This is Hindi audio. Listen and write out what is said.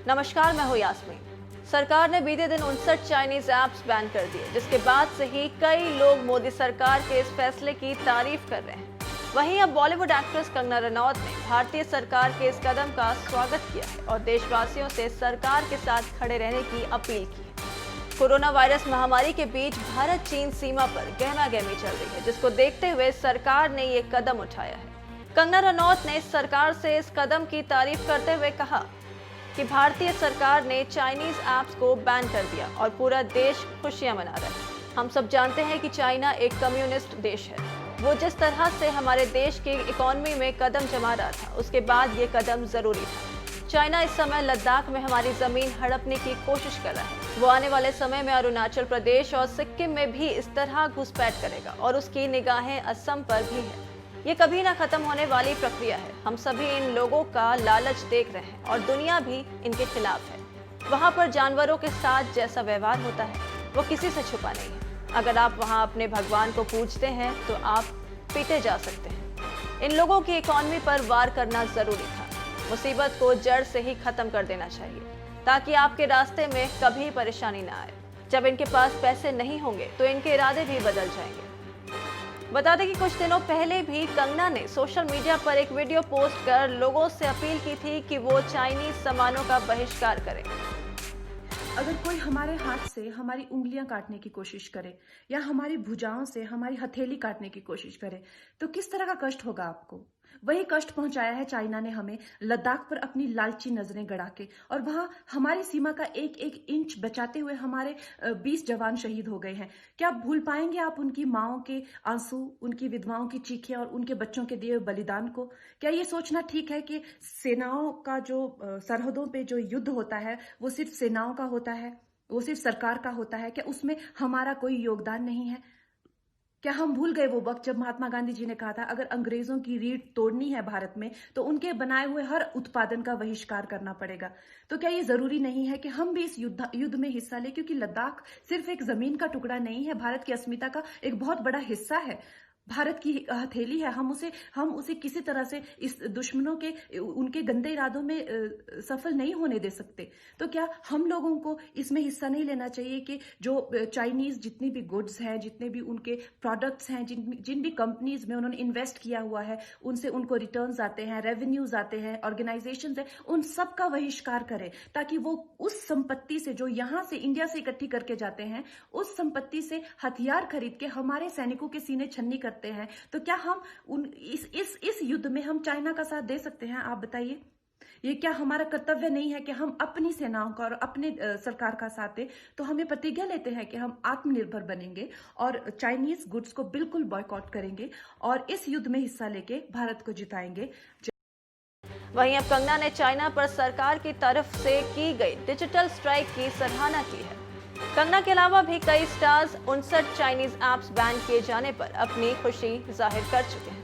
नमस्कार, मैं हूं यास्मीन। सरकार ने बीते दिन 59 चाइनीज ऐप्स बैन कर दिए, जिसके बाद से ही कई लोग मोदी सरकार के इस फैसले की तारीफ कर रहे हैं। वहीं अब बॉलीवुड एक्ट्रेस कंगना रनौत ने भारतीय सरकार के इस कदम का स्वागत किया है और देशवासियों से सरकार के साथ खड़े रहने की अपील की है। कोरोना वायरस महामारी के बीच भारत चीन सीमा पर गहमागहमी चल रही है, जिसको देखते हुए सरकार ने ये कदम उठाया है। कंगना रनौत ने सरकार से इस कदम की तारीफ करते हुए कहा कि भारतीय सरकार ने चाइनीज ऐप्स को बैन कर दिया और पूरा देश खुशियां मना रहा है। हम सब जानते हैं कि चाइना एक कम्युनिस्ट देश है। वो जिस तरह से हमारे देश की इकोनॉमी में कदम जमा रहा था, उसके बाद ये कदम जरूरी था। चाइना इस समय लद्दाख में हमारी जमीन हड़पने की कोशिश कर रहा है। वो आने वाले समय में अरुणाचल प्रदेश और सिक्किम में भी इस तरह घुसपैठ करेगा और उसकी निगाहें असम पर भी है। ये कभी ना खत्म होने वाली प्रक्रिया है। हम सभी इन लोगों का लालच देख रहे हैं और दुनिया भी इनके खिलाफ है। वहाँ पर जानवरों के साथ जैसा व्यवहार होता है, वो किसी से छुपा नहीं है। अगर आप वहाँ अपने भगवान को पूजते हैं तो आप पीटे जा सकते हैं। इन लोगों की इकोनॉमी पर वार करना जरूरी था। मुसीबत को जड़ से ही खत्म कर देना चाहिए ताकि आपके रास्ते में कभी परेशानी ना आए। जब इनके पास पैसे नहीं होंगे तो इनके इरादे भी बदल जाएंगे। बता दें कि कुछ दिनों पहले भी कंगना ने सोशल मीडिया पर एक वीडियो पोस्ट कर लोगों से अपील की थी कि वो चाइनीज सामानों का बहिष्कार करें। अगर कोई हमारे हाथ से हमारी उंगलियां काटने की कोशिश करे या हमारी भुजाओं से हमारी हथेली काटने की कोशिश करे तो किस तरह का कष्ट होगा आपको। वही कष्ट पहुंचाया है चाइना ने हमें लद्दाख पर अपनी लालची नजरें गड़ा के, और वहां हमारी सीमा का एक एक इंच बचाते हुए हमारे 20 जवान शहीद हो गए हैं। क्या भूल पाएंगे आप उनकी माओं के आंसू, उनकी विधवाओं की चीखें और उनके बच्चों के दिए बलिदान को। क्या ये सोचना ठीक है कि सेनाओं का जो सरहदों पे जो युद्ध होता है वो सिर्फ सेनाओं का होता है, वो सिर्फ सरकार का होता है? क्या उसमें हमारा कोई योगदान नहीं है? क्या हम भूल गए वो वक्त जब महात्मा गांधी जी ने कहा था अगर अंग्रेजों की रीढ़ तोड़नी है भारत में तो उनके बनाए हुए हर उत्पादन का बहिष्कार करना पड़ेगा। तो क्या ये जरूरी नहीं है कि हम भी इस युद्ध में हिस्सा लें, क्योंकि लद्दाख सिर्फ एक जमीन का टुकड़ा नहीं है, भारत की अस्मिता का एक बहुत बड़ा हिस्सा है, भारत की हथेली है। हम उसे किसी तरह से इस दुश्मनों के उनके गंदे इरादों में सफल नहीं होने दे सकते। तो क्या हम लोगों को इसमें हिस्सा नहीं लेना चाहिए कि जो चाइनीज जितनी भी गुड्स हैं, जितने भी उनके प्रोडक्ट्स हैं, जिन भी कंपनीज में उन्होंने इन्वेस्ट किया हुआ है, उनसे उनको रिटर्न्स आते हैं, रेवेन्यूज आते हैं, ऑर्गेनाइजेशंस है, उन सब का बहिष्कार करें ताकि वो उस संपत्ति से जो यहां से इंडिया से इकट्ठी करके जाते हैं, उस संपत्ति से हथियार खरीद के हमारे सैनिकों के सीने छन्नी करते हैं। तो क्या हम इस युद्ध में हम चाइना का साथ दे सकते हैं? आप बताइए। ये क्या हमारा कर्तव्य नहीं है कि हम अपनी सेनाओं का और अपने सरकार का साथ दें? तो हमें प्रतिज्ञा लेते हैं कि हम आत्मनिर्भर बनेंगे और चाइनीज गुड्स को बिल्कुल बॉयकॉट करेंगे और इस युद्ध में हिस्सा लेके भारत को जिताएंगे। वहीं अब कंगना ने चाइना पर सरकार की तरफ से की गई डिजिटल स्ट्राइक की सराहना की है। कंगना के अलावा भी कई स्टार्स 59 चाइनीज ऐप्स बैन किए जाने पर अपनी खुशी जाहिर कर चुके हैं।